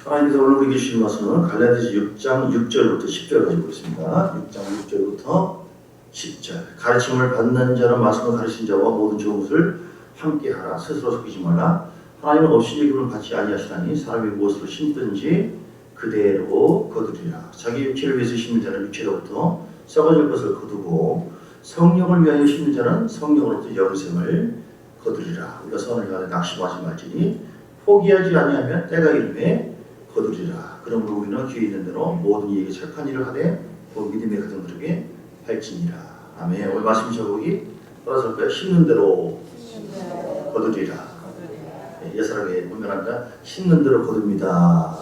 하나님께서 오늘 우리에게 주신 말씀은 갈라디아서 6장 6절부터 10절 가지고 있습니다. 6장 6절부터 10절. 가르침을 받는 자는 말씀을 가르친 자와 모든 좋은 것을 함께 하라. 스스로 속이지 말라. 하나님은 없이 기름을 받지 아니하시나니 사람이 무엇으로 심든지 그대로 거두리라. 자기 육체를 위해서 심는 자는 육체로부터 썩어질 것을 거두고 성령을 위하여 심는 자는 성령으로부터 영생을 거두리라. 우리가 선을 향하여 낙심하지 말지니 포기하지 아니하면 때가 이르매 거두리라. 그러므로 우리는 귀에 있는 대로 모든 이에게 착한 일을 하되 그 믿음의 가정들에게 할지니라. 아멘. 오늘 말씀 제목이 따라서 심는 대로 거두리라. 예사람의 분명합니다. 심는 대로 거둡니다.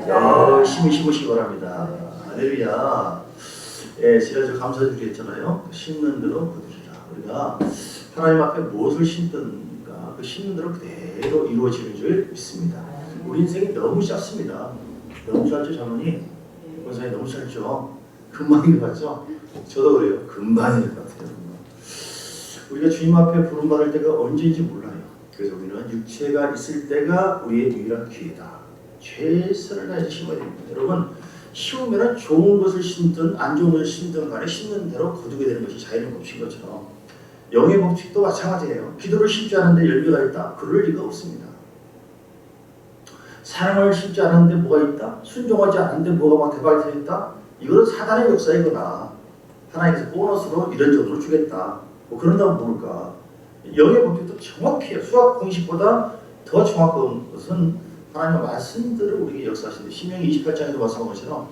열심히 심으시기 바랍니다. 할렐루야. 지난주 감사주일 했잖아요. 심는 대로 거두리라. 우리가 하나님 앞에 무엇을 심든가 그 심는 대로 그대로 이루어지는 줄 믿습니다. 우리 인생이 너무 짧습니다. 너무 짧죠, 장모님? 권사님 너무 짧죠? 금방인 것 같죠? 저도 그래요. 금방인 것 같아요. 우리가 주님 앞에 부름받을 때가 언제인지 몰라요. 그래서 우리는 육체가 있을 때가 우리의 유일한 기회다. 최선을 다해서 심어야 됩니다. 여러분, 심으면 좋은 것을 심든 안 좋은 것을 심든 간에 심는 대로 거두게 되는 것이 자연의 법칙인 것처럼 영의 법칙도 마찬가지예요. 기도를 심지 않은데 열매가 있다? 그럴 리가 없습니다. 사랑을 심지 않았는데 뭐가 있다? 순종하지 않았는데 뭐가 막 대박이 터졌다? 이거는 사단의 역사이거나 하나님께서 보너스로 이런 정도로 주겠다. 뭐 그런다고 모를까? 영의 법칙도 정확해요. 수학 공식보다 더 정확한 것은 하나님의 말씀들을 우리에게 역사하시는데 신명기 28장에도 말씀한 것처럼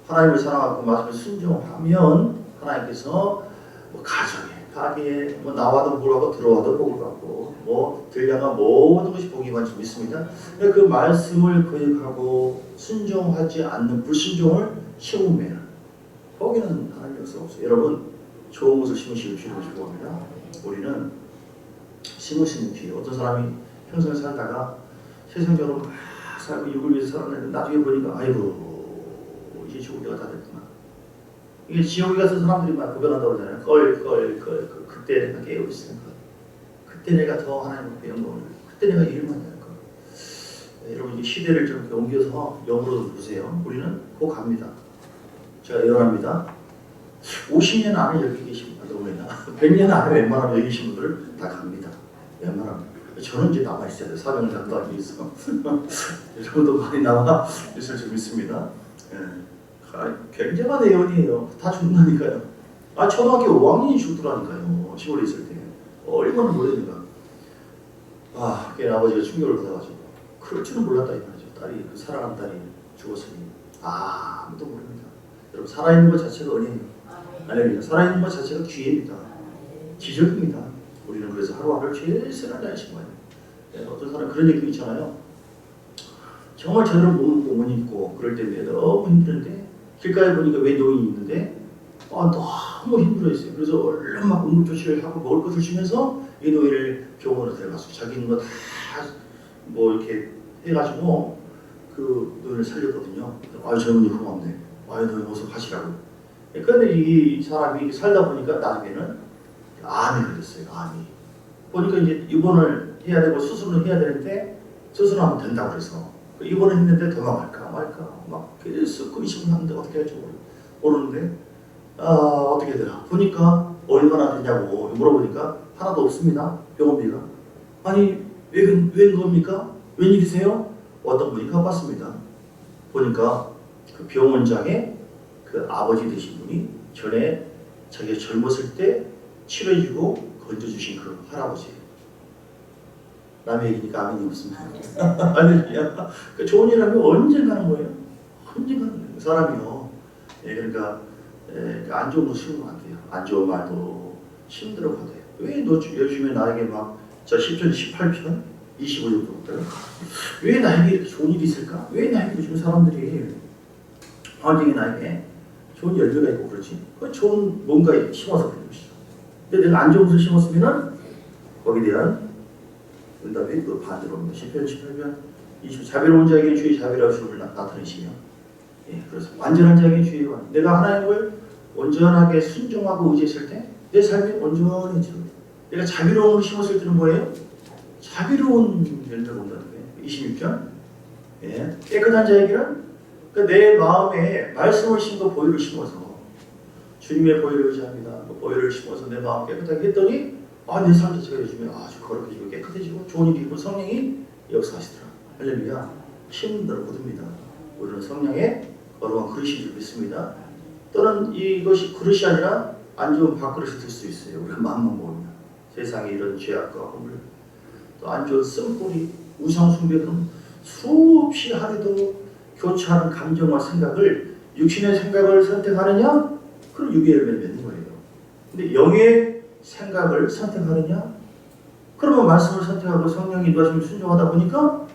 하나님을 사랑하고 말씀을 순종하면 하나님께서 뭐 가정에, 가게에 뭐 나와도 복을 들어와도 복을 받고 뭐 들려가 모든 것이 복이만 좀 있습니다. 그 말씀을 거역하고 순종하지 않는 불순종을 심으면 거기는 하나님 역사가 없어요. 여러분 좋은 것을 심으시고 주시고 축복합니다. 우리는 심으시는 뒤에 어떤 사람이 평생을 살다가 세상적으로 막 살고 육을 위해서 살았는데 나중에 보니까 아이고 이제 죽을 때가 다 됐구나. 이게 지옥에 가서 사람들이 막 고백한다고 그러잖아요. 그때 내가 깨어 있으니까 그때 내가 더 하나님께 영광을 그때 내가 일만 할 거. 여러분 이제 시대를 좀 옮겨서 영으로 보세요. 우리는 곧 갑니다. 제가 예언합니다. 50년 안에 여기 계신 분들, 100년 안에 웬만하면 여기 계신 분들 다 갑니다. 웬만하면. 저는 이제 남아 있어야 돼요. 사명을 감당하기 위해서. 여러분도 많이 남아 있을 줄 믿습니다. 굉장한 예언이에요. 다 죽는다니까요. 초등학교 5학년이 죽더라니까요. 시골에 있을 때. 얼마나 놀랐는가. 걔 아버지가 충격을 받아가지고. 그럴 줄은 몰랐다 이 말이죠. 딸이, 그 사랑하는 딸이 죽었으니. 아무도 모릅니다. 여러분, 살아있는 것 자체가 은혜예요. 할렐루야. 살아있는 것 자체가 기회입니다. 기적입니다. 우리는 그래서 하루하루 최선을 다하신 거예요. 어떤 사람 그런 얘기 있잖아요. 정말 제대로 몸 입고 그럴 때 너무 힘드는데 길가에 보니까 왜 노인이 있는데 너무 힘들어했어요. 그래서 얼른 막 응급조치를 하고 먹을 것을 주면서 이 노인을 병원으로 데려갔어요. 자기 있는 거 다 뭐 이렇게 해가지고 그 노인을 살렸거든요. 젊은이 고맙네. 노인 어서 가시라고. 그런데 이 사람이 살다 보니까 나중에는 암이 걸렸어요. 암이. 보니까 이제 입원을 해야 되고 수술을 해야 되는데 수술하면 된다고 그래서 입원을 했는데 도망갈까 말까 막 계속 의심을 하는데 어떻게 할지 모르는데 어떻게 되나 보니까 얼마나 되냐고 물어보니까 하나도 없습니다. 병원비가. 아니 웬 겁니까? 웬일이세요? 어떤 분이 가봤습니다. 보니까 그 병원장의 그 아버지 되신 분이 전에 자기가 젊었을 때 치료해주고 건져주신 그 할아버지예요. 남의 얘기니까 아멘이 없습니다. 할렐루야. 그 좋은 일 하면 언젠가는 뭐예요? 언젠가는 사람이요. 그러니까 안 좋은 거 심으면 안 돼요. 안 좋은 말도 힘들어가 돼요. 왜 너 요즘에 나에게 막 저 10편, 18편, 25절부터 왜 나에게 이렇게 좋은 일이 있을까? 왜 나에게 요즘 사람들이 환경이 나에게 좋은 열매가 있고 그렇지? 그 좋은 뭔가에 심어서 그런 것이죠. 근데 내가 안 좋은 것을 심었으면은 거기에 대한 응답이 그 반대로 옵니다. 10편, 18편, 20 자비로운 자에게 주의 자비로우심을 나타내시며 그래서 완전한 자에게 주의 내가 하나님을 온전하게 순종하고 의지했을 때 내 삶이 온전해지고 내가 자비로움을 심었을 때는 뭐예요? 자비로운 열매가 온다는 거예요. 26편 예? 깨끗한 자에게는 그러니까 내 마음에 말씀을 심고 보혈을 심어서 주님의 보혈을 의지합니다. 그 보혈을 심어서 내 마음 깨끗하게 했더니 내 삶 자체가 요즘에 아주 거룩해지고 깨끗해지고 좋은 일이 있고 성령이 역사하시더라. 할렐루야. 힘들어 거듭니다. 우리는 성령의 거룩한 그릇인 줄 믿습니다. 또는 이것이 그릇이 아니라 안 좋은 밥그릇이 될 수 있어요. 우리가 마음만 먹으면 세상에 이런 죄악과 허물 또 안 좋은 쓴뿌리 우상 숭배는 수없이 하루도 교차하는 감정과 생각을 육신의 생각을 선택하느냐? 그럼 육의 열매를 맺는 거예요. 근데 영의 생각을 선택하느냐? 그러면 말씀을 선택하고 성령이 인도하시면 순종하다 보니까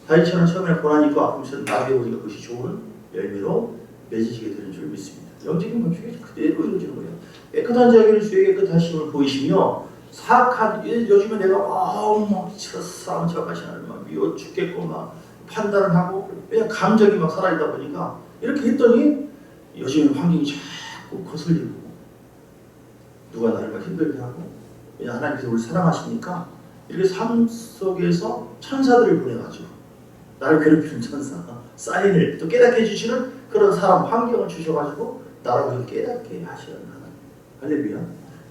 다윗처럼 처음에 고난이 있고 아픔이 있어도 나중에 우리가 그것이 좋은 열매로 맺어지게 되는 줄 믿습니다. 영적인 건축이 그대로 이루어지는 거예요. 깨끗한 자에게는 주의 깨끗하심을 보이시며 사악한 요즘에 내가 막 싸움 저까지 막 미워 죽겠고 막 판단을 하고 그냥 감정이 막 살아있다 보니까 이렇게 했더니 요즘에 환경이 자꾸 거슬리고 누가 나를 막 힘들게 하고 그냥 하나님께서 우리를 사랑하시니까 이렇게 삶 속에서 천사들을 보내가지고 나를 괴롭히는 천사 사인을 또 깨닫게 해주시는 그런 사람 환경을 주셔가지고 나를 깨닫게 하시는 하나님. 할렐루야.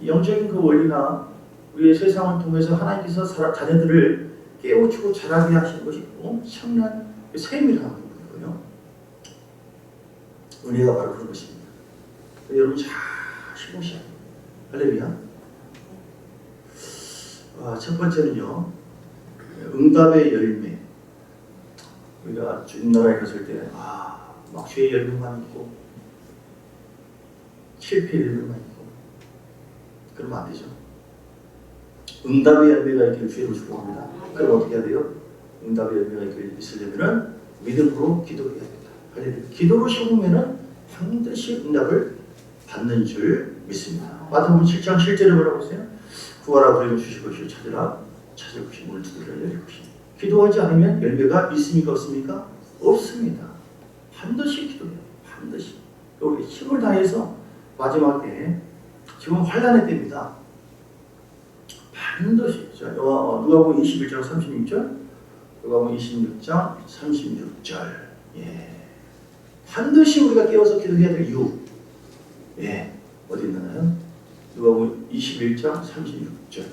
영적인 그 원리나 우리의 세상을 통해서 하나님께서 자녀들을 깨우치고 자라게 하시는 것이 엄청난 세밀한 부분이고요. 은혜가 바로 그런 것입니다. 여러분 잘 신고시야. 할렐루야. 첫 번째는요. 응답의 열매. 우리가 주님 나라에 갔을 때 막 죄의 열매만 있고 실패의 열매만 있고 그러면 안 되죠. 응답의 열매가 있기를 주님을 축복합니다. 그럼 어떻게 해야 돼요? 응답의 열매가 있으려면 믿음으로 기도해야 됩니다. 할렐루야. 기도로 심으면 반드시 응답을 받는 줄 믿습니다. 마태복음 7장 7절에 뭐라고 했어요? 구하라 그리고 주실 것이요 찾으라 찾을 것이 문을 두드리라 열릴 것이. 기도하지 않으면 열매가 있습니까 없습니까? 없습니다. 반드시 기도해요. 반드시. 우리 힘을 다해서 마지막 때 지금 환난의 때입니다. 반드시 누가복음 21장 36절 누가복음 26장 36절 반드시 우리가 깨워서 기도해야 될 이유 어디 있나요? 누가복음 21장 36절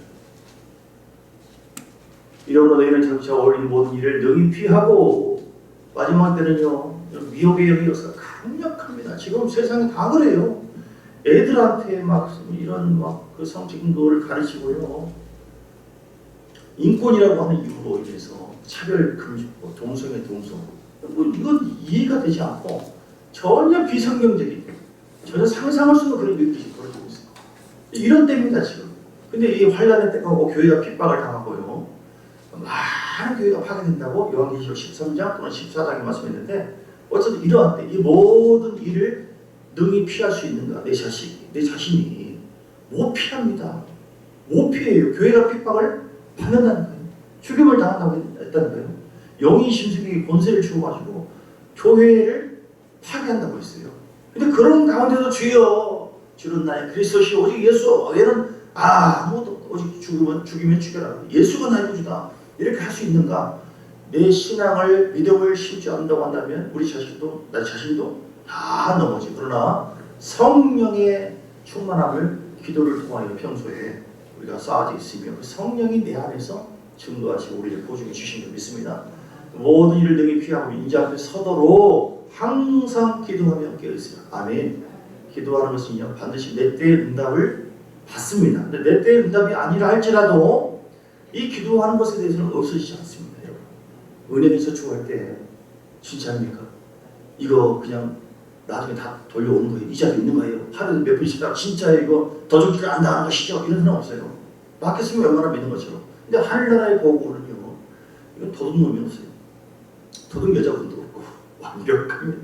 이러므로 너희는 장차 어울리는 모든 일을 능히 피하고 마지막 때는요 미혹의 영이 역사가 강력합니다. 지금 세상이 다 그래요. 애들한테 막 이런 그 성적인 거를 가르치고요. 인권이라고 하는 이유로 인해서 차별 금지법, 동성애 동성 이건 이해가 되지 않고 전혀 비성경적인 전혀 상상할 수 없는 그런 일들이 벌어지고 있어요. 이런 때입니다 지금. 근데 이 환란의 때가 오고 교회가 핍박을 당하고요. 많은 교회가 파괴된다고 요한계시록 13장 또는 14장에 말씀했는데 어쨌든 이러한 때 이 모든 일을 능히 피할 수 있는가? 내 자신이 못 피합니다. 못 피해요. 교회가 핍박을 받는다는 거예요. 죽임을 당한다고 했다는 거예요. 영이 심승에게 권세를 주어가지고 교회를 파괴한다고 했어요. 근데 그런 가운데도 주여 주는 나의 그리스도시 오직 예수 얘는 아무것도 오직 죽이면 죽여라. 예수가 나의 구주다. 이렇게 할 수 있는가? 내 신앙을 믿음을 심지 않는다고 한다면 우리 자신도 나 자신도 다 넘어지. 그러나 성령의 충만함을 기도를 통하여 평소에 우리가 쌓아져 있으며 그 성령이 내 안에서 증거하시고 우리를 보증해 주신 줄 믿습니다. 모든 일을 능히 피하고 인자 앞에 서도록 항상 기도하며 깨어있으라. 아멘. 기도하는 것은요 반드시 내 때의 응답을 받습니다. 근데 내 때의 응답이 아니라 할지라도 이 기도하는 것에 대해서는 없어지지 않습니다. 여러분 은혜에서 추구할 때 진짜입니까? 이거 그냥 나중에 다 돌려오는 거예요. 이자도 있는 거예요. 하루에 몇 분씩 다 진짜예요. 이거 더 좋기를 안당하는 것이죠. 이런 사람 없어요. 맡겼으면 얼마나 믿는 것처럼. 근데 하늘나라의 보고는요 이건 도둑놈이 없어요. 도둑 여자분도 없고 완벽합니다.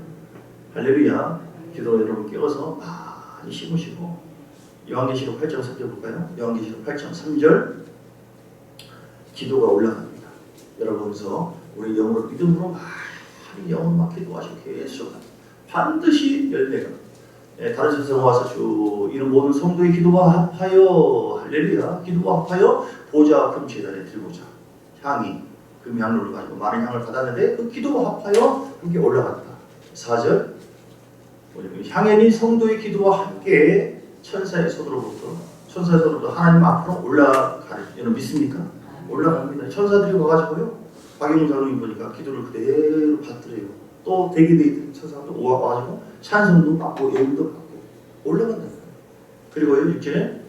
할렐루야. 기도 여러분 깨워서 많이 심으시고 요한계시록 8장 3절 볼까요? 요한계시록 8장 3절 기도가 올라갑니다. 여러분께서 우리 영으로 믿음으로 많이 영으로 막 기도하시고 계속 반드시 열매가 다른 세상 와서 주 이런 모든 성도의 기도와 합하여 할렐루야 기도와 합하여 보좌 금치에다에 들고자 향이 금향로를 가지고 많은 향을 받았는데 그 기도가 합하여 함께 올라갔다. 4절 향연이 성도의 기도와 함께 천사의 손으로부터 하나님 앞으로 올라가는 여러분 믿습니까? 올라갑니다. 천사들이 와가지고요 박영장로님 보니까 기도를 그대로 받더래요. 또 대기대 천사도 와가지고 찬송도 받고 예물도 받고 올라간다. 그리고요 6절에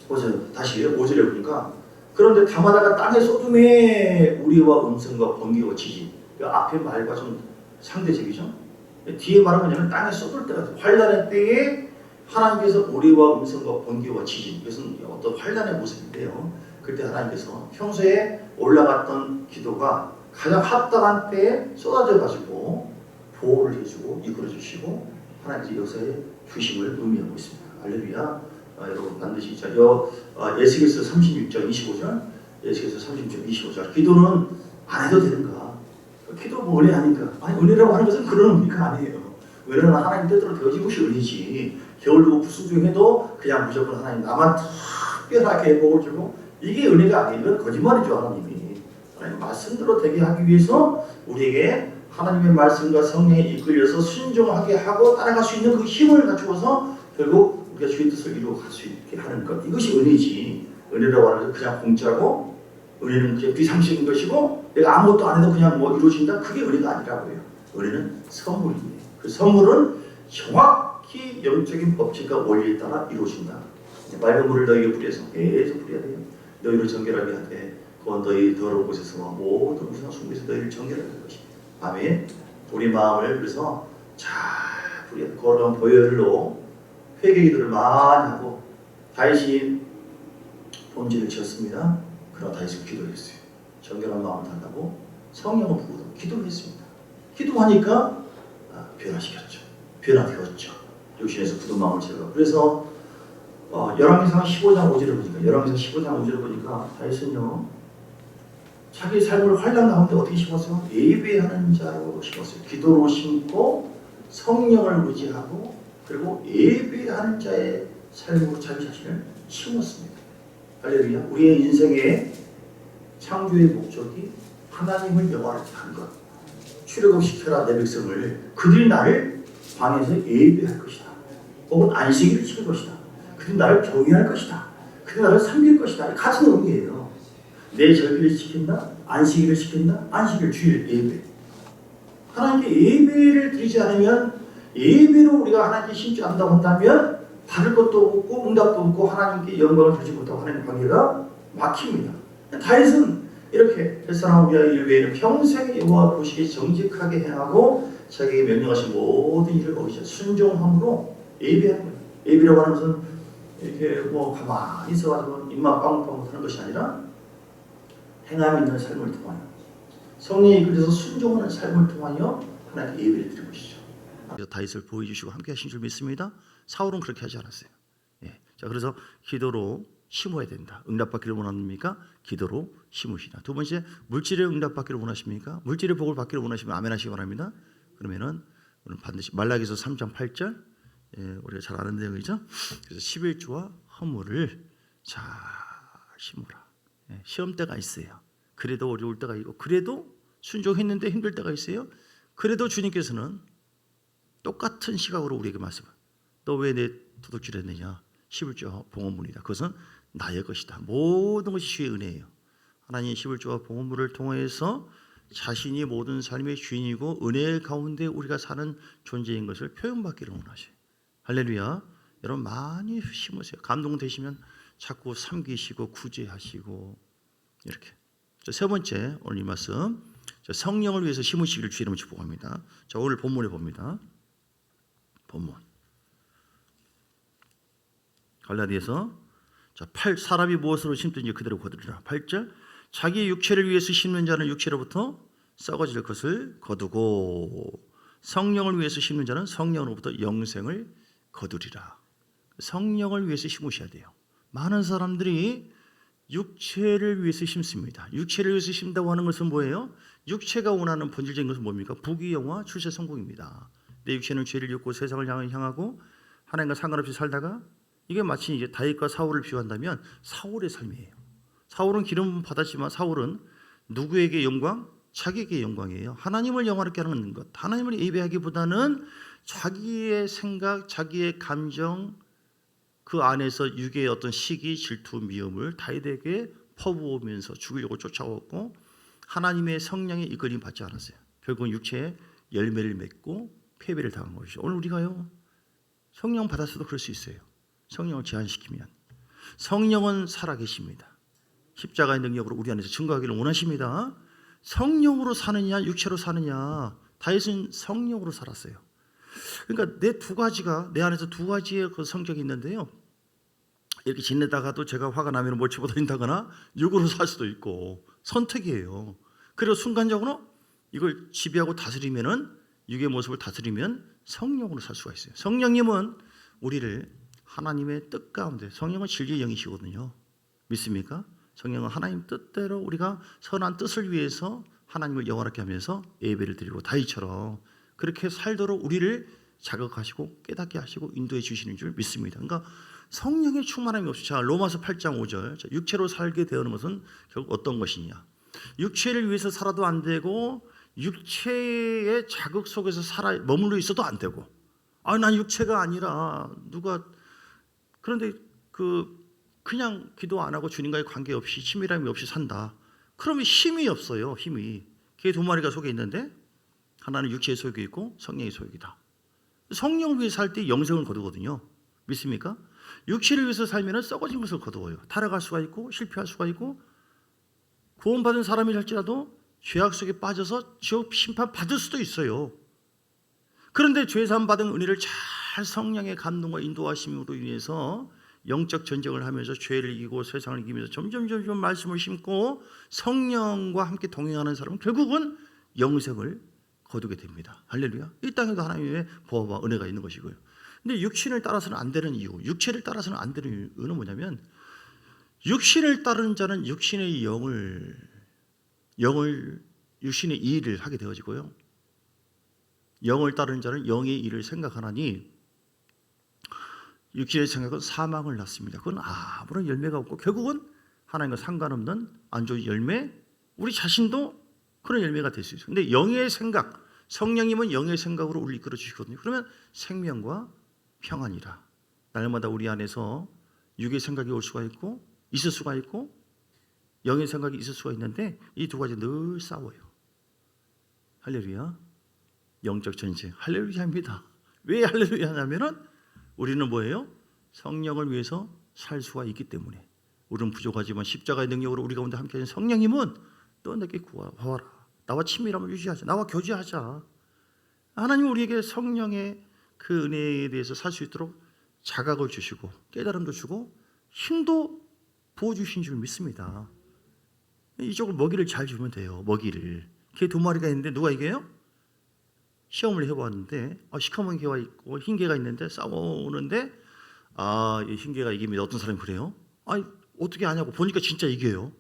보세요. 다시 5절에 보니까 그런데 담하다가 땅에 쏟음에 우리와 음성과 번개와 지진. 그 앞에 말과 좀 상대적이죠. 뒤에 말은 뭐냐면 땅에 쏟을 때가 환란의 때에 하나님께서 우리와 음성과 번개와 지진. 이것은 어떤 환란의 모습인데요. 그때 하나님께서 평소에 올라갔던 기도가 가장 합당한 때에 쏟아져 가지고 보호를 해주고 이끌어 주시고 하나님의 역사에 주심을 의미하고 있습니다. 할렐루야. 여러분 반드시 에스겔서 36장 25절 에스겔서 36장 25절 기도는 안 해도 되는가? 기도 뭐 은혜 아닌가? 아니 은혜라고 하는 것은 그런 의미가 아니에요. 은혜는 하나님 뜻대로 되어진 것이 은혜지. 겨울도 불순종해도 그냥 무조건 하나님 나만 특별하게 복을 주고 이게 은혜가 아니에요. 이건 거짓말이죠. 하나님이 하나님 말씀대로 되게 하기 위해서 우리에게 하나님의 말씀과 성령에 이끌려서 순종하게 하고 따라갈 수 있는 그 힘을 갖추어서 결국 우리가 주의 뜻을 이루어갈 수 있게 하는 것. 이것이 은혜지. 은혜라고 하는 것은 그냥 공짜고 은혜는 그냥 비상식인 것이고 내가 아무것도 안 해도 그냥 뭐 이루어진다. 그게 은혜가 아니라고요. 은혜는 선물입니다. 그 선물은 정확히 영적인 법칙과 원리에 따라 이루어진다. 맑은 물을 너희에게 뿌려서 계속 뿌려야 돼요. 너희를 정결하게 하되 그건 너희 더러운 곳에서 모든 우상 숭배에서 너희를 정결하게 할 것이다. 아멘. 우리 마음을 그래서 잘 뿌려 거룩한 보혈로 회개 기도를 많이 하고 다윗이 본질을 지었습니다. 그러나 다윗은 기도를 했어요. 정결한 마음을 달라고 성령을 부으고 기도를 했습니다. 기도하니까 변화시켰죠. 변화되었죠. 육신에서 굳은 마음을 제거. 그래서 열왕기상 15장 5절을 보니까 다윗은요 자기 삶을 환난 가운데 어떻게 심었어요? 예배하는 자로 심었어요. 기도로 심고 성령을 의지하고 그리고 예배하는 자의 삶으로 자기 자신을 심었습니다. 할렐루야. 우리의 인생의 창조의 목적이 하나님을 영화롭게 하는 것. 출애굽시켜라 내 백성을. 그들이 나를 방에서 예배할 것이다. 혹은 안식일을 지킬 것이다. 그들이 나를 경외할 것이다. 그들이 나를 섬길 것이다. 같은 의미예요. 내 절기를 지킨다. 안식일을 지킨다. 안식일, 주일, 예배. 하나님께 예배를 드리지 않으면 예배로 우리가 하나님께 신지 않는다고 한다면 받을 것도 없고 응답도 없고 하나님께 영광을 주지 못하고 하나님 관계가 막힙니다. 다윗은 이렇게 햇사람 우리의 일 외에는 평생 여호와 보시기에 정직하게 행하고 자기에게 명령하신 모든 일을 어기자 순종함으로 예배하는 거예요. 예배라고 하는 것은 이렇게 뭐 가만히 있어가지고 입만 빵빵 하는 것이 아니라 행함 있는 삶을 통하여 성령이 이끌려서 순종하는 삶을 통하여 하나님께 예배를 드리는 것이죠. 다윗을 보여주시고 함께 하신 줄 믿습니다. 사울은 그렇게 하지 않았어요. 예. 자, 그래서 기도로 심어야 된다. 응답받기를 원합니까? 기도로 심으시라. 두 번째, 물질의 응답받기를 원하십니까? 물질의 복을 받기를 원하시면 아멘 하시기 바랍니다. 그러면은 반드시 말라기서 3장 8절 우리가 잘 아는 내용이죠. 그래서 11조와 허물을 잘 심으라. 예. 시험 때가 있어요. 그래도 어려울 때가 있고 그래도 순종했는데 힘들 때가 있어요. 그래도 주님께서는 똑같은 시각으로 우리에게 말씀을 너 왜 내 도둑질했느냐 11조와 봉헌물이다. 그것은 나의 것이다. 모든 것이 주의 은혜예요. 하나님의 11조와 봉헌물을 통해서 자신이 모든 삶의 주인이고 은혜 가운데 우리가 사는 존재인 것을 표현받기를 원하셔요. 할렐루야. 여러분 많이 심으세요. 감동되시면 자꾸 섬기시고 구제하시고 이렇게. 세 번째 오늘 이 말씀 성령을 위해서 심으시기를 주의 이름으로 축복합니다. 자, 오늘 본문에 봅니다. 본문 갈라디아서 사람이 무엇으로 심든지 그대로 거두리라. 8절 자기 육체를 위해서 심는 자는 육체로부터 썩어질 것을 거두고 성령을 위해서 심는 자는 성령으로부터 영생을 거두리라. 성령을 위해서 심으셔야 돼요. 많은 사람들이 육체를 위해서 심습니다. 육체를 위해서 심다고 하는 것은 뭐예요? 육체가 원하는 본질적인 것은 뭡니까? 부귀영화, 출세 성공입니다. 내 육체는 죄를 짓고 세상을 향하고 하나님과 상관없이 살다가 이게 마치 이제 다윗과 사울을 비유한다면 사울의 삶이에요. 사울은 기름 받았지만 사울은 누구에게 영광? 자기에게 영광이에요. 하나님을 영화롭게 하는 것, 하나님을 예배하기보다는 자기의 생각, 자기의 감정, 그 안에서 육의 어떤 시기, 질투, 미움을 다윗에게 퍼부으면서 죽이려고 쫓아왔고, 하나님의 성령의 이끌림 받지 않았어요. 결국 육체의 열매를 맺고 패배를 당한 것이죠. 오늘 우리가요, 성령 받았어도 그럴 수 있어요. 성령을 제한시키면. 성령은 살아계십니다. 십자가의 능력으로 우리 안에서 증거하기를 원하십니다. 성령으로 사느냐 육체로 사느냐. 다윗은 성령으로 살았어요. 그러니까 내 안에서 두 가지의 그 성격이 있는데요, 이렇게 지내다가도 제가 화가 나면 뭘 집어던진다거나 육으로 살 수도 있고, 선택이에요. 그리고 순간적으로 이걸 지배하고 다스리면은, 육의 모습을 다스리면 성령으로 살 수가 있어요. 성령님은 우리를 하나님의 뜻 가운데, 성령은 진리의 영이시거든요. 믿습니까? 성령은 하나님 뜻대로 우리가 선한 뜻을 위해서 하나님을 영화롭게 하면서 예배를 드리고, 다윗처럼 그렇게 살도록 우리를 자극하시고 깨닫게 하시고 인도해 주시는 줄 믿습니다. 그러니까 성령의 충만함이 없이, 자, 로마서 8장 5절, 자, 육체로 살게 되는 것은 결국 어떤 것이냐. 육체를 위해서 살아도 안 되고, 육체의 자극 속에서 머물러 있어도 안 되고, 난 육체가 아니라 그런데 그냥 기도 안 하고 주님과의 관계 없이 친밀함이 없이 산다. 그러면 힘이 없어요. 힘이. 개 두 마리가 속에 있는데 하나는 육체의 소욕이 있고 성령의 소욕이다. 성령을 위해 살 때 영생을 거두거든요. 믿습니까? 육체를 위해서 살면 썩어진 것을 거두어요. 타락할 수가 있고 실패할 수가 있고, 구원받은 사람이랄지라도 죄악 속에 빠져서 지옥 심판 받을 수도 있어요. 그런데 죄사함 받은 은혜를 잘 성령의 감동과 인도하심으로 인해서 영적 전쟁을 하면서 죄를 이기고 세상을 이기면서 점점 말씀을 심고 성령과 함께 동행하는 사람은 결국은 영생을 거두게 됩니다. 할렐루야. 이 땅에도 하나님의 보호와 은혜가 있는 것이고요. 근데 육신을 따라서는 안 되는 이유, 육체를 따라서는 안 되는 이유는 뭐냐면, 육신을 따르는 자는 육신의 육신의 일을 하게 되어지고요, 영을 따르는 자는 영의 일을 생각하나니 육신의 생각은 사망을 낳습니다. 그건 아무런 열매가 없고 결국은 하나님과 상관없는 안 좋은 열매, 우리 자신도 그런 열매가 될 수 있어요. 근데 영의 생각, 성령님은 영의 생각으로 우리 이끌어 주시거든요. 그러면 생명과 평안이라. 날마다 우리 안에서 육의 생각이 올 수가 있고, 있을 수가 있고, 영의 생각이 있을 수가 있는데 이 두 가지 늘 싸워요. 할렐루야. 영적 전쟁. 할렐루야입니다. 왜 할렐루야냐면은 우리는 뭐예요? 성령을 위해서 살 수가 있기 때문에. 우리는 부족하지만 십자가의 능력으로 우리 가운데 함께하는 성령님은 또 내게 구하라. 나와 친밀함을 유지하자. 나와 교제하자. 하나님은 우리에게 성령의 그 은혜에 대해서 살 수 있도록 자각을 주시고 깨달음도 주고 힘도 부어주신 줄 믿습니다. 이쪽을 먹이를 잘 주면 돼요. 먹이를. 개 두 마리가 있는데 누가 이겨요? 시험을 해봤는데 시커먼 개가 있고 흰 개가 있는데 싸우는데 이 흰 개가 이깁니다. 어떤 사람이 그래요? 어떻게 아냐고. 보니까 진짜 이겨요.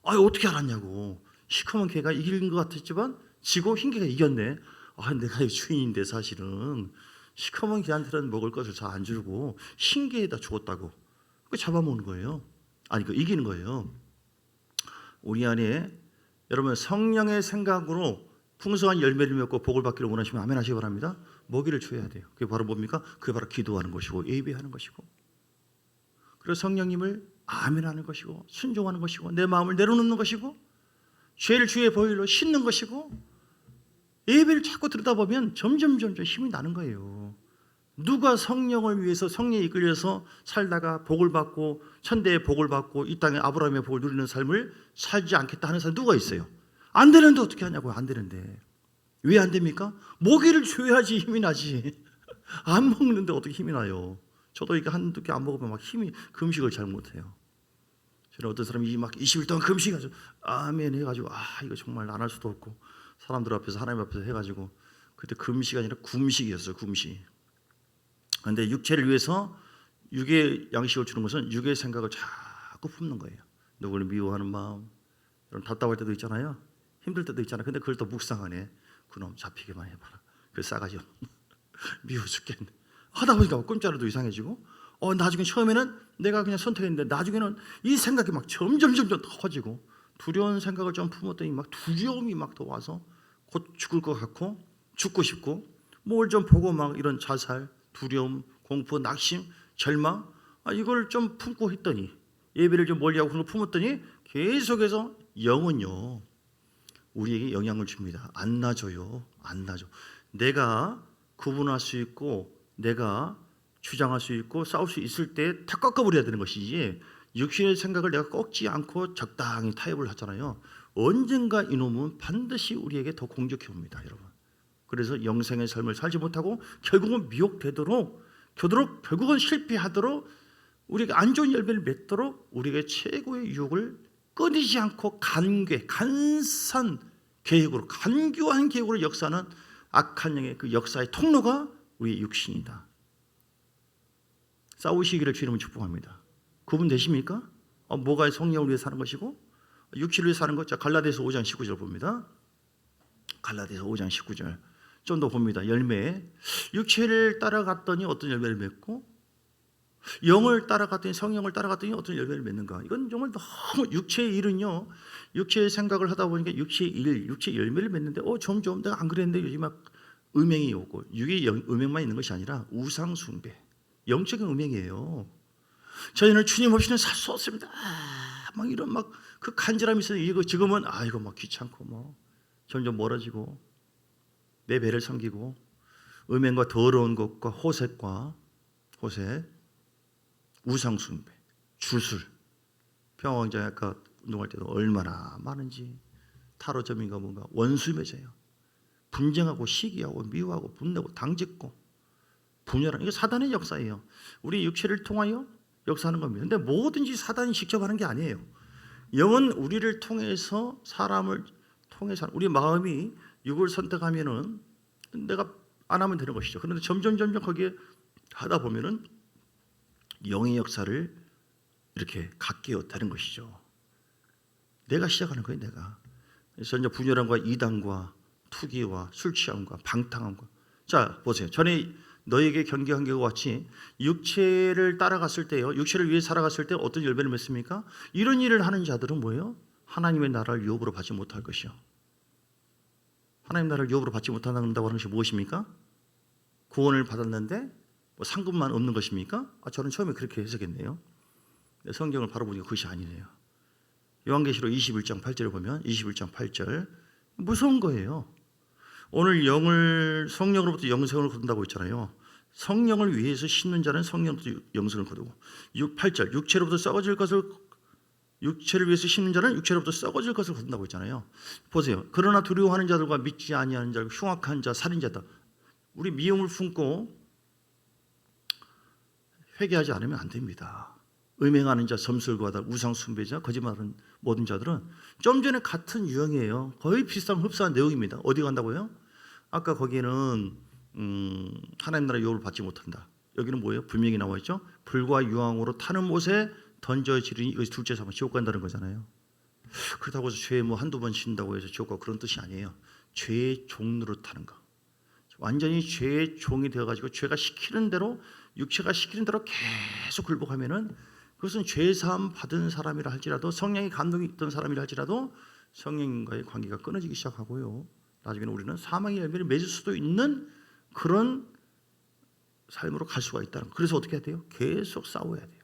어떻게 알았냐고. 시커먼 개가 이긴 것 같았지만 지고 흰 개가 이겼네. 내가 주인인데 사실은 시커먼 개한테는 먹을 것을 잘 안 주고 흰 개에다 주었다고. 그 잡아먹는 거예요. 이기는 거예요. 우리 안에 여러분 성령의 생각으로 풍성한 열매를 맺고 복을 받기를 원하시면 아멘 하시기 바랍니다. 먹이를 줘야 돼요. 그게 바로 뭡니까? 그게 바로 기도하는 것이고 예배하는 것이고, 그리고 성령님을 아멘하는 것이고 순종하는 것이고 내 마음을 내려놓는 것이고 죄를 주의 보혈로 씻는 것이고, 예배를 자꾸 들여다보면 점점 힘이 나는 거예요. 누가 성령을 위해서 성령에 이끌려서 살다가 복을 받고 천대의 복을 받고 이 땅에 아브라함의 복을 누리는 삶을 살지 않겠다 하는 사람 누가 있어요? 안 되는데 어떻게 하냐고요. 안 되는데. 왜 안 됩니까? 먹이를 줘야지 힘이 나지. 안 먹는데 어떻게 힘이 나요? 저도 이렇게 한두 개 안 먹으면 막 힘이, 금식을 잘 못해요. 저는 어떤 사람이 막 20일 동안 금식해가지고 아멘 해가지고 이거 정말 안 할 수도 없고 사람들 앞에서 하나님 앞에서 해가지고 그때 금식이 아니라 굼식이었어요. 굼식. 그런데 육체를 위해서 육의 양식을 주는 것은 육의 생각을 자꾸 품는 거예요. 누구를 미워하는 마음, 여러분 답답할 때도 있잖아요. 힘들 때도 있잖아요. 근데 그걸 또 묵상하네. 그놈 잡히게만 해봐라. 그 싸가지 미워 죽겠네. 하다 보니까 꿈자리도 이상해지고 나중에 처음에는 내가 그냥 선택했는데 나중에는 이 생각이 막 점점 더 커지고 두려운 생각을 좀 품었더니 막 두려움이 막 더 와서 곧 죽을 것 같고 죽고 싶고 뭘 좀 보고 막 이런 자살, 두려움, 공포, 낙심, 절망 이걸 좀 품고 했더니 예배를 좀 멀리하고 그런 걸 품었더니 계속해서 영은요 우리에게 영향을 줍니다. 안 놔줘요. 안 놔줘. 내가 구분할 수 있고 내가 주장할 수 있고 싸울 수 있을 때 다 꺾어버려야 되는 것이지 육신의 생각을 내가 꺾지 않고 적당히 타협을 하잖아요. 언젠가 이놈은 반드시 우리에게 더 공격해 옵니다. 여러분. 그래서 영생의 삶을 살지 못하고 결국은 미혹되도록 결국은 실패하도록 우리에게 안 좋은 열매를 맺도록 우리에게 최고의 유혹을 끊이지 않고 간산 계획으로 간교한 계획으로 역사하는 악한 영의 그 역사의 통로가 우리의 육신이다. 싸우시기를 주님은 축복합니다. 구분되십니까? 뭐가 성령을 위해 사는 것이고 육신을 위해 사는 것. 자, 갈라디아서 5장 19절 봅니다. 갈라디아서 5장 19절 좀 더 봅니다. 열매. 육체를 따라갔더니 어떤 열매를 맺고 영을 따라갔더니 성령을 따라갔더니 어떤 열매를 맺는가. 이건 정말 너무 육체의 일은요. 육체의 생각을 하다 보니까 육체의 일, 육체의 열매를 맺는데 점점 내가 안 그랬는데 요즘 막 음행이 오고 육의 음행만 있는 것이 아니라 우상 숭배. 영적인 음행이에요. 저희는 주님 없이는 살 수 없습니다. 막 이런 막 그 간절함이 있어요. 이거 지금은 이거 막 귀찮고 뭐 점점 멀어지고 내 배를 섬기고 음행과 더러운 것과 호색, 우상 숭배, 주술, 평화왕자에 아까 운동할 때도 얼마나 많은지 타로점인가 뭔가 원수 맺어요. 분쟁하고 시기하고 미워하고 분내고 당짓고 분열하는 이게 사단의 역사예요. 우리 육체를 통하여 역사하는 겁니다. 근데 뭐든지 사단이 직접 하는 게 아니에요. 영은 우리를 통해서 사람을 통해서 우리 마음이 육을 선택하면은 내가 안 하면 되는 것이죠. 그런데 점점 거기에 하다 보면은 영의 역사를 이렇게 갖게 되는 것이죠. 내가 시작하는 거예요. 내가. 그래서 이제 분열함과 이단과 투기와 술 취함과 방탕함과. 자 보세요. 전에 너에게 경계한 것 같이 육체를 따라갔을 때요. 육체를 위해 살아갔을 때 어떤 열매를 맺습니까? 이런 일을 하는 자들은 뭐예요? 하나님의 나라를 유업으로 받지 못할 것이요. 하나님 나라를 유업으로 받지 못한다고 하는 것이 무엇입니까? 구원을 받았는데 뭐 상급만 없는 것입니까? 저는 처음에 그렇게 해석했네요. 성경을 바로 보니까 그것이 아니네요. 요한계시록 21장 8절을 보면 21장 8절 무서운 거예요. 오늘 영을 성령으로부터 영생을 거둔다고 했잖아요. 성령을 위해서 심는 자는 성령으로부터 영생을 거두고 8절 육체로부터 썩어질 것을 육체를 위해서 심는 자는 육체로부터 썩어질 것을 거둔다고 했잖아요. 보세요. 그러나 두려워하는 자들과 믿지 아니하는 자, 흉악한 자, 살인자다. 우리 미움을 품고 회개하지 않으면 안 됩니다. 음행하는 자, 점술과다, 우상 숭배자, 거짓말하는 모든 자들은 좀 전에 같은 유형이에요. 거의 비슷한 흡사한 내용입니다. 어디 간다고요? 아까 거기는 하나님 나라 유업을 받지 못한다. 여기는 뭐예요? 분명히 나와 있죠. 불과 유황으로 타는 못에 던져지르니 이것이 둘째 사망 지옥 간다는 거잖아요. 그렇다고 해서 죄 뭐 한두 번 신다고 해서 지옥 가 그런 뜻이 아니에요. 죄의 종로로 타는 거. 완전히 죄의 종이 되어가지고 죄가 시키는 대로 육체가 시키는 대로 계속 굴복하면은 그것은 죄사함 받은 사람이라 할지라도 성령의 감동이 있던 사람이라 할지라도 성령과의 관계가 끊어지기 시작하고요. 나중에는 우리는 사망의 열매를 맺을 수도 있는 그런 삶으로 갈 수가 있다는 거. 그래서 어떻게 해야 돼요? 계속 싸워야 돼요.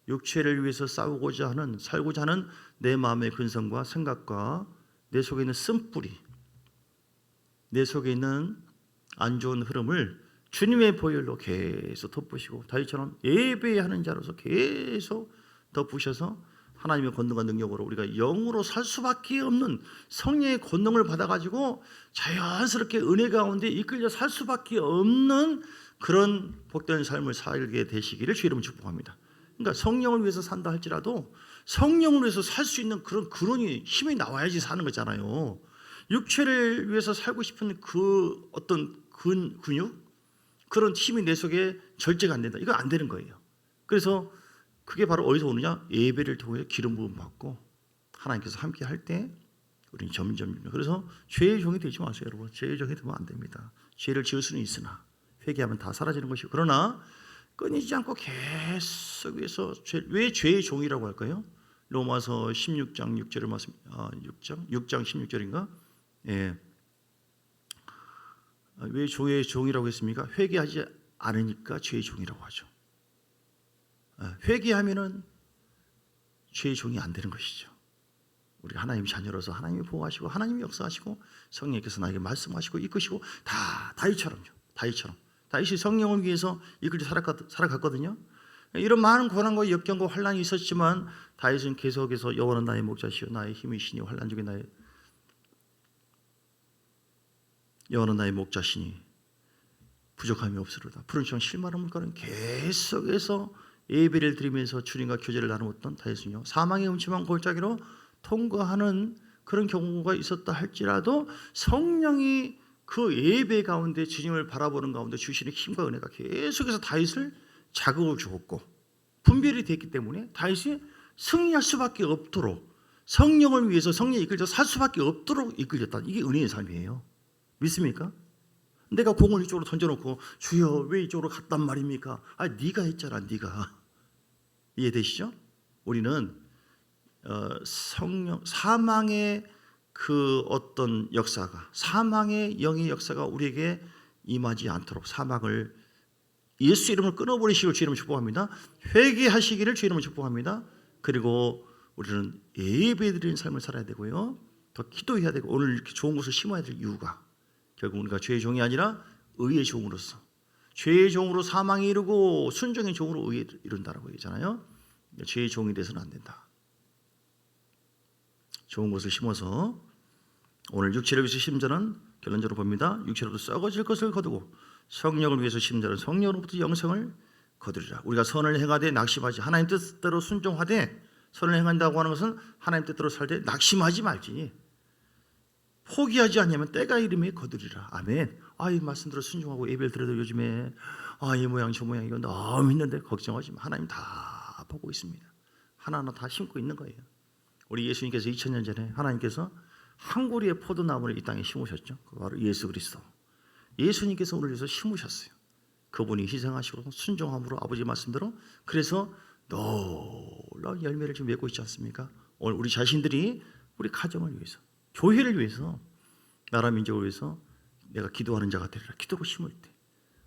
육체를 위해서 싸우고자 하는 살고자 하는 내 마음의 근성과 생각과 내 속에 있는 쓴뿌리, 내 속에 있는 안 좋은 흐름을 주님의 보혈로 계속 덮으시고 다윗처럼 예배하는 자로서 계속 덮으셔서 하나님의 권능과 능력으로 우리가 영으로 살 수밖에 없는 성령의 권능을 받아가지고 자연스럽게 은혜 가운데 이끌려 살 수밖에 없는 그런 복된 삶을 살게 되시기를 주 이름으로 축복합니다. 그러니까 성령을 위해서 산다 할지라도 성령을 위해서 살 수 있는 그런 근원이 힘이 나와야지 사는 거잖아요. 육체를 위해서 살고 싶은 그 어떤 근육 그런 힘이 내 속에 절제가 안 된다. 이거 안 되는 거예요. 그래서 그게 바로 어디서 오느냐? 예배를 통해 기름 부음 받고 하나님께서 함께 할 때 우리는 점점 그래서 죄의 종이 되지 마세요, 여러분. 죄의 종이 되면 안 됩니다. 죄를 지을 수는 있으나 회개하면 다 사라지는 것이고 그러나 끊이지 않고 계속해서 왜 죄의 종이라고 할까요? 로마서 16장 6절을 말씀 6장 16절인가? 예. 왜 죄의 종이라고 했습니까? 회개하지 않으니까 죄의 종이라고 하죠. 회개하면은 죄의 종이 안 되는 것이죠. 우리 하나님 자녀로서 하나님이 보호하시고 하나님이 역사하시고 성령께서 나에게 말씀하시고 이끄시고 다 다윗처럼요. 다윗이 성령을 위해서 이끌려 살아갔거든요. 이런 많은 고난과 역경과 환난이 있었지만 다윗은 계속해서 여호와는 나의 목자시요 나의 힘이시니 환난 중에 여호와는 나의 목자시니 부족함이 없으리로다. 푸른 시장 실마른 물가는 계속해서 예배를 드리면서 주님과 교제를 나누었던 다윗은요, 사망의 음침한 골짜기로 통과하는 그런 경우가 있었다 할지라도 성령이 그 예배 가운데 주님을 바라보는 가운데 주시는 힘과 은혜가 계속해서 다윗을 자극을 주었고 분별이 됐기 때문에 다윗이 승리할 수밖에 없도록 성령을 위해서 성령이 이끌려 살 수밖에 없도록 이끌렸다. 이게 은혜의 삶이에요. 믿습니까? 내가 공을 이쪽으로 던져놓고 주여 왜 이쪽으로 갔단 말입니까? 네가 했잖아. 네가. 이해되시죠? 우리는 성령 사망의 그 어떤 역사가 사망의 영의 역사가 우리에게 임하지 않도록 사망을 예수 이름을 끊어버리시길 주 이름을 축복합니다. 회개하시기를 주 이름을 축복합니다. 그리고 우리는 예배드리는 삶을 살아야 되고요. 더 기도해야 되고 오늘 이렇게 좋은 것을 심어야 될 이유가 결국 우리가 죄의 종이 아니라 의의 종으로서 죄의 종으로 사망이 이르고 순종의 종으로 의에 이룬다라고 얘기잖아요. 죄의 종이 돼서는 안 된다. 좋은 것을 심어서 오늘 육체를 위해서 심은 자는 결론적으로 봅니다. 육체로부터 썩어질 것을 거두고 성령을 위해서 심은 자는 성령으로부터 영생을 거두리라. 우리가 선을 행하되 낙심하지 하나님 뜻대로 순종하되 선을 행한다고 하는 것은 하나님 뜻대로 살되 낙심하지 말지 포기하지 않으면 때가 이름에 거두리라. 아멘. 이 말씀대로 순종하고 예배를 드려도 요즘에 이 모양 저 모양 이거 너무 있는데 걱정하지 마. 하나님 다 보고 있습니다. 하나하나 다 심고 있는 거예요. 우리 예수님께서 2000년 전에 하나님께서 한 고리의 포도나무를 이 땅에 심으셨죠. 그 바로 예수 그리스도. 예수님께서 오늘 위해서 심으셨어요. 그분이 희생하시고 순종함으로 아버지 말씀대로 그래서 놀라운 열매를 지금 맺고 있지 않습니까? 오늘 우리 자신들이 우리 가정을 위해서 교회를 위해서 나라 민족을 위해서 내가 기도하는 자가 되리라. 기도로 심을 때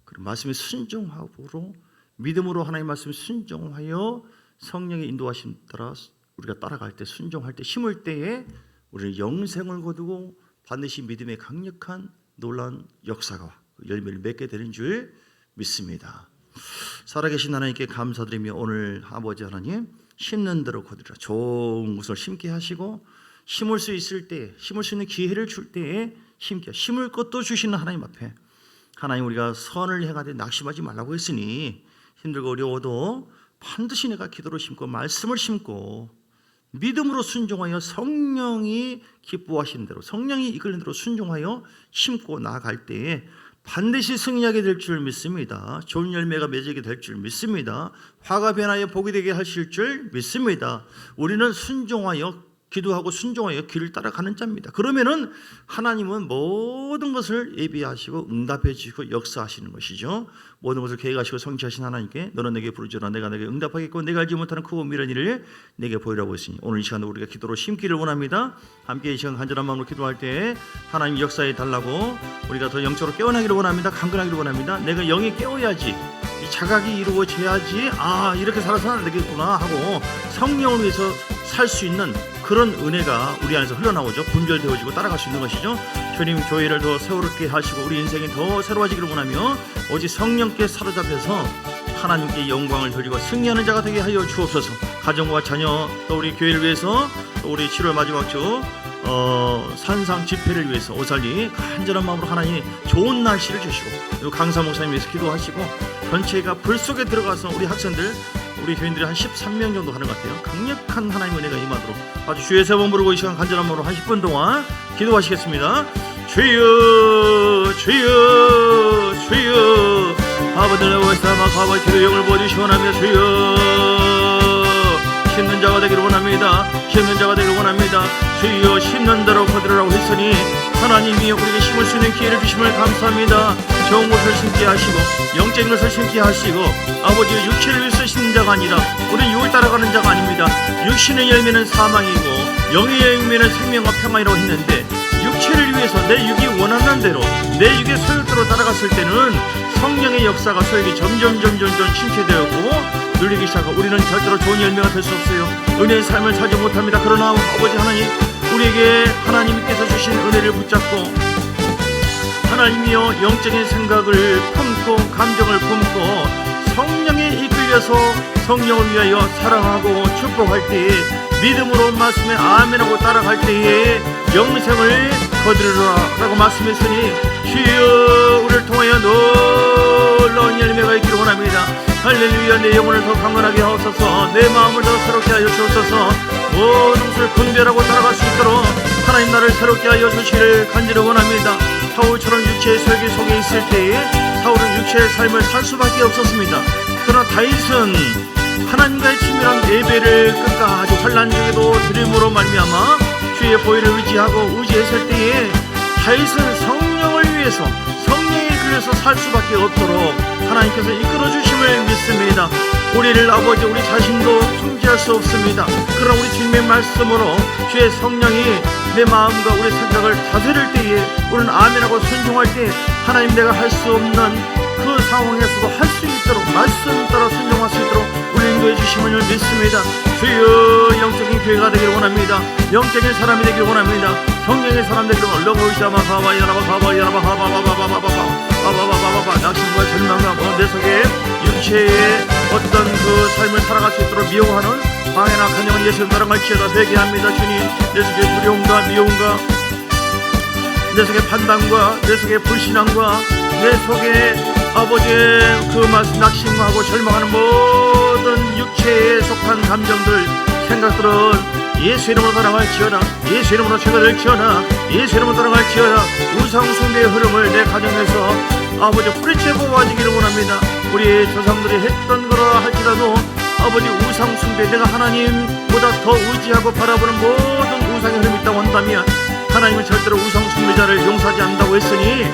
그런 말씀에 순종하고 믿음으로 하나님 말씀에 순종하여 성령의 인도하심 따라 우리가 따라갈 때 순종할 때 심을 때에 우리는 영생을 거두고 반드시 믿음의 강력한 놀라운 역사가 열매를 맺게 되는 줄 믿습니다. 살아계신 하나님께 감사드리며 오늘 아버지 하나님 심는 대로 거두리라. 좋은 것을 심게 하시고 심을 수 있을 때 심을 수 있는 기회를 줄 때에 심게 심을 것도 주시는 하나님 앞에 하나님 우리가 선을 행하되 낙심하지 말라고 했으니 힘들고 어려워도 반드시 내가 기도로 심고 말씀을 심고 믿음으로 순종하여 성령이 기뻐하시는 대로 성령이 이끌는 대로 순종하여 심고 나아갈 때에 반드시 승리하게 될 줄 믿습니다. 좋은 열매가 맺게 될 줄 믿습니다. 화가 변하여 복이 되게 하실 줄 믿습니다. 우리는 순종하여 기도하고 순종하여 길을 따라가는 자입니다. 그러면은 하나님은 모든 것을 예비하시고 응답해 주시고 역사하시는 것이죠. 모든 것을 계획하시고 성취하신 하나님께 너는 내게 부르짖으라 내가 내게 응답하겠고 내가 알지 못하는 크고 미련한 일을 내게 보이라고 했으니 오늘 이 시간에 우리가 기도로 심기를 원합니다. 함께 이 시간 간절한 마음으로 기도할 때 하나님 역사에 달라고 우리가 더 영적으로 깨어나기를 원합니다. 강건하기를 원합니다. 내가 영이 깨어야지 이 자각이 이루어져야지 이렇게 살아서는 안 되겠구나 하고 성령을 위해서 살 수 있는 그런 은혜가 우리 안에서 흘러나오죠. 분별되어지고 따라갈 수 있는 것이죠. 주님 교회를 더 세워롭게 하시고 우리 인생이 더 새로워지기를 원하며 오직 성령께 사로잡혀서 하나님께 영광을 돌리고 승리하는 자가 되게 하여 주옵소서. 가정과 자녀 또 우리 교회를 위해서 또 우리 7월 마지막 주 산상 집회를 위해서 오살리 간절한 마음으로 하나님 좋은 날씨를 주시고 그리고 강사 목사님 위해서 기도하시고 전체가 불 속에 들어가서 우리 학생들 우리 교인들이 한 13명 정도 하는 것 같아요. 강력한 하나님의 은혜가 임하도록 아주 주의 세 번 부르고 이 시간 간절한 마음으로 한 10분 동안 기도하시겠습니다. 주여 주여 주여 아버지를 원하사 아버지 주의 영을 부어주시기 원하며 주여 심는 자가 되기를 원합니다. 심는 자가 되기를 원합니다. 주여 심는 대로 거두라고 했으니 하나님이 우리에게 심을 수 있는 기회를 주심을 감사합니다. 좋은 것을 심게 하시고 영적인 것을 심게 하시고 아버지 육체를 위해서 심는 자가 아니라 우리 육을 따라가는 자가 아닙니다. 육신의 열매는 사망이고 영의 열매는 생명과 평안이라고 했는데 육체를 위해서 내 육이 원하는 대로 내 육의 소욕대로 따라갔을 때는 성령의 역사가 소욕이 점점 침체되었고 눌리기 시작하고 우리는 절대로 좋은 열매가 될 수 없어요. 은혜의 삶을 살지 못합니다. 그러나 아버지 하나님 우리에게 하나님께서 주신 은혜를 붙잡고 하나님이여 영적인 생각을 품고 감정을 품고 성령에 이끌려서 성령을 위하여 사랑하고 축복할 때에 믿음으로 말씀에 아멘하고 따라갈 때에 영생을 거두리라 라고 말씀했으니 주여 우리를 통하여 놀라운 열매가 있기를 원합니다. 할렐루야. 내 영혼을 더 강건하게 하옵소서. 내 마음을 더 새롭게 하여 주옵소서. 모든 것을 분별하고 따라갈 수 있도록 하나님 나를 새롭게 하여 주시기를 간절히 원합니다. 사울처럼 육체의 소욕 속에 있을 때에 사울은 육체의 삶을 살 수밖에 없었습니다. 그러나 다윗은 하나님과의 친밀한 예배를 끝까지 환난 중에도 드림으로 말미암아 주의 보혈을 의지했을 때에 다윗은 성령을 위해서 성령에 이끌려서 살 수밖에 없도록 하나님께서 이끌어 주심을 믿습니다. 우리를 아버지 우리 자신도 통제할 수 없습니다. 그러나 우리 주님의 말씀으로 주의 성령이 내 마음과 우리 생각을 다스릴 때에 우리는 아멘하고 순종할 때 하나님 내가 할 수 없는 그 상황에서도 할 수 있도록 말씀 따라 순종할 수 있도록 우리 인도해 주심을 믿습니다. 주여 영적인 교회가 되기를 원합니다. 영적인 사람이 되기를 원합니다. 성령의 사람 되기를 낙심과 절망과 내 속에 육체의 어떤 그 삶을 살아갈 수 있도록 미워하는 방해나 간영은 예수님 따라갈지어다 회개합니다. 주님 내 속에 두려움과 미움과 내 속에 판단과 내 속에 불신앙과 내 속에 아버지의 그 말씀 낙심하고 절망하는 모든 육체에 속한 감정들 생각들은 예수 이름으로 따라갈지어다. 예수 이름으로 제거될지어다. 예수 이름으로 따라갈지어다. 우상숭배의 흐름을 내 가정에서 아버지 뿌리째 뽑아지기를 원합니다. 우리 조상들이 했던 거라 할지라도 아버지 우상숭배 내가 하나님보다 더 의지하고 바라보는 모든 우상의 흐름이 있다고 한다면 하나님은 절대로 우상숭배자를 용서하지 않는다고 했으니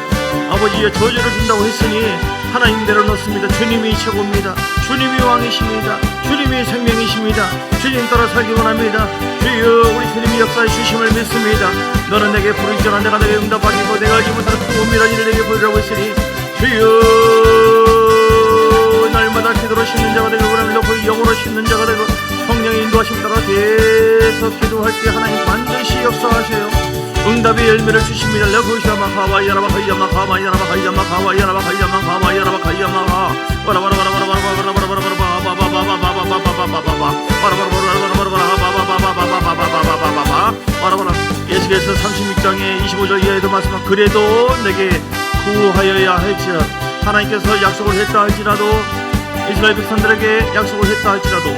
아버지의 저주를 준다고 했으니 하나님 내려놓습니다. 주님이 최고입니다. 주님이 왕이십니다. 주님이 생명이십니다. 주님 따라 살기 원합니다. 주여 우리 주님이 역사해 주심을 믿습니다. 너는 내게 부르짖으나 내가 내게 응답하기고 내가 알지 못하는 그 은밀한 일을 내게 보이라고 했으니 주여 날마다 기도로 심는 자가 되고 원합니다. 그 영으로 심는 자가 되고 성령의 인도하심 따라 계속 기도할 때 하나님 반드시 역사하세요. 응답의 열매를 주십니다. 예수께서 36장의 25절 이하에도 말씀한 그래도 내게 구하여야 할지라도 하나님께서 약속을 했다 할지라도 이스라엘 백성들에게 약속을 했다 할지라도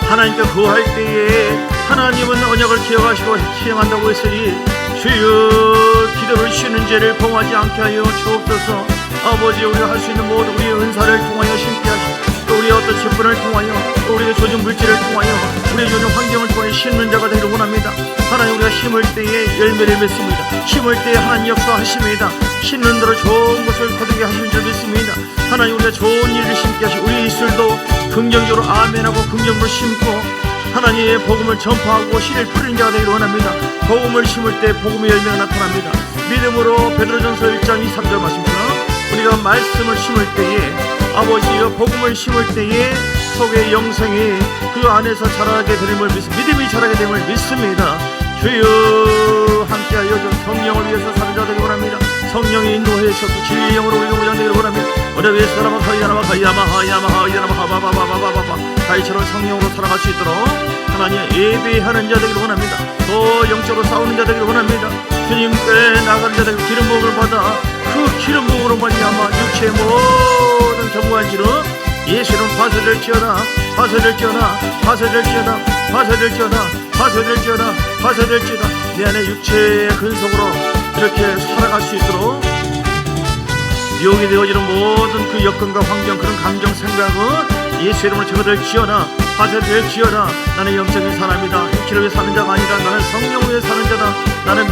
하나님께 구할 때에 하나님은 언약을 기억하시고 시행한다고 했으니 주여 기도를 쉬는 죄를 범하지 않게 하여 주옵소서. 아버지 우리가 할 수 있는 모든 우리의 은사를 통하여 심게 하시고 또 우리의 어떤 직분을 통하여 또 우리의 조직 물질을 통하여 우리의 요즘 환경을 통하여 심는 자가 되기를 원합니다. 하나님 우리가 심을 때에 열매를 맺습니다. 심을 때에 하나님 역사하십니다. 심는 대로 좋은 것을 거두게 하시는 줄 믿습니다. 하나님 우리가 좋은 일을 심게 하시고 우리 입술도 긍정적으로 아멘하고 긍정으로 심고 하나님의 복음을 전파하고 씨를 뿌리는 자가 되기를 원합니다. 복음을 심을 때 복음의 열매가 나타납니다. 믿음으로 베드로전서 1장 23절 말씀입니다. 우리가 말씀을 심을 때에 아버지여 복음을 심을 때에 속의 영생이 그 안에서 자라게 되림을 믿음이 자라게 됨을 믿습니다. 주여 함께하여 성령을 위해서 사는 자 되기를 원합니다. 성령이 인도해 주셔서 진리의 영으로 우리가 무장되기를 원합니다. 우리가 사람아 다윗처럼 성령으로 살아갈 수 있도록 하나님 예배하는 자 되기를 원합니다. 더 영적으로 싸우는 자 되기를 원합니다. 주님께 나가는 자 되기를 기름 부음을 받아 그 기름 부음으로 말미암아 육체의 모든 견고한 질은 예수 이름 파쇄될지어다. 파쇄될지어다. 파쇄될지어다. 파쇄될지어다. 파쇄될지어다. 파쇄될지어다. 내 안에 육체의 근성으로 이렇게 살아갈 수 있도록 미혹이 되어지는 모든 그 여건과 환경 그런 감정 생각은 예수 이름으로 제거될지어다. 파쇄될지어다. 나는 영적인 사람이다. 육체를 위해 사는 자가 아니다. 나는 성령을 위해 사는 자다. 나는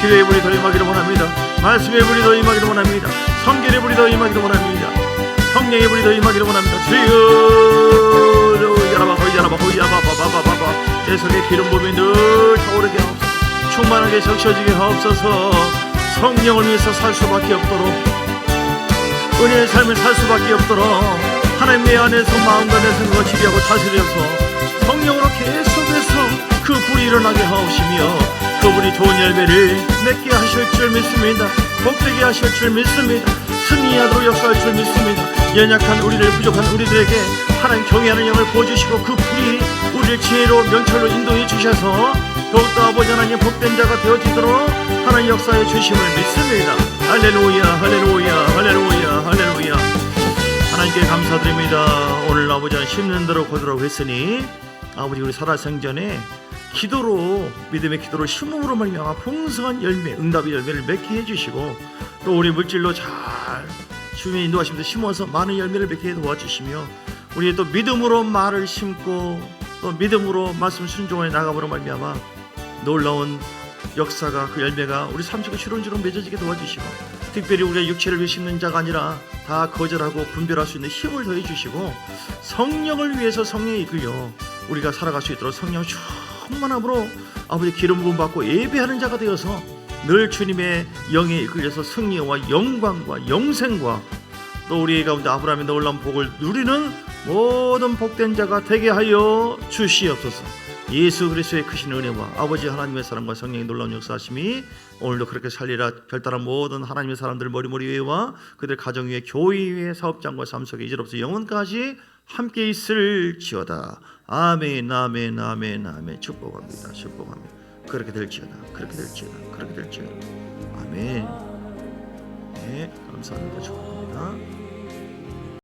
기도의 불이 더 임하기를 원합니다. 말씀의 불이 더 임하기를 원합니다. 성결의 불이 더 임하기를 원합니다. 성령의 불이 더 임하기를 원합니다. 주여 내 속에 기름 부음이 늘 타오르게 하옵소서. 충만하게 적셔지게 하옵소서. 성령을 위해서 살 수밖에 없도록, 은혜의 삶을 살 수밖에 없도록 하나님의 안에서 마음과 내 생각을 지배하고 다스려서 성령으로 계속해서 그 불이 일어나게 하옵시며 그 불이 좋은 열매를 맺게 하실 줄 믿습니다. 복되게 하실 줄 믿습니다. 승리하도록 역사할 줄 믿습니다. 연약한 우리를, 부족한 우리들에게 하나님 경외하는 영을 부어주시고 그 불이 우리를 지혜로 명철로 인도해 주셔서 더욱더 아버지 하나님 복된 자가 되어지도록 하나님 역사해 주심을 믿습니다. 할렐루야 할렐루야 할렐루야 할렐루야. 하나님께 감사드립니다. 오늘 아버지 하나님 심는 대로 거두라고 했으니 아버지 우리 살아생전에 기도로, 믿음의 기도로 심음으로 말미암아 풍성한 열매, 응답의 열매를 맺게 해주시고 또 우리 물질로 잘 주님의 인도하심도 심어서 많은 열매를 맺게 도와주시며 우리 또 믿음으로 말을 심고 또 믿음으로 말씀 순종해 나가므로 말미암아 놀라운 역사가, 그 열매가 우리 삶 속에 주렁주렁 맺어지게 도와주시고 특별히 우리가 육체를 위해 심는 자가 아니라 다 거절하고 분별할 수 있는 힘을 더해 주시고 성령을 위해서 성령이 이끌려 우리가 살아갈 수 있도록 성령 충만함으로 아버지 기름 부음 받고 예배하는 자가 되어서 늘 주님의 영에 이끌려서 승리와 영광과 영생과 또 우리 가운데 아브라함의 놀라운 복을 누리는 모든 복된 자가 되게 하여 주시옵소서. 예수 그리스도의 크신 은혜와 아버지 하나님의 사랑과 성령의 놀라운 역사하심이 오늘도 그렇게 살리라 별따른 모든 하나님의 사람들 머리머리 위에와 그들 가정 위에, 교회 위에, 사업장과 삶 속에 이제로부터 영원까지 함께 있을지어다. 아멘 아멘 아멘 아멘. 축복합니다. 축복합니다. 그렇게 될지어다. 그렇게 될지어다. 그렇게 될지어다. 아멘. 네, 감사합니다. 축복합니다.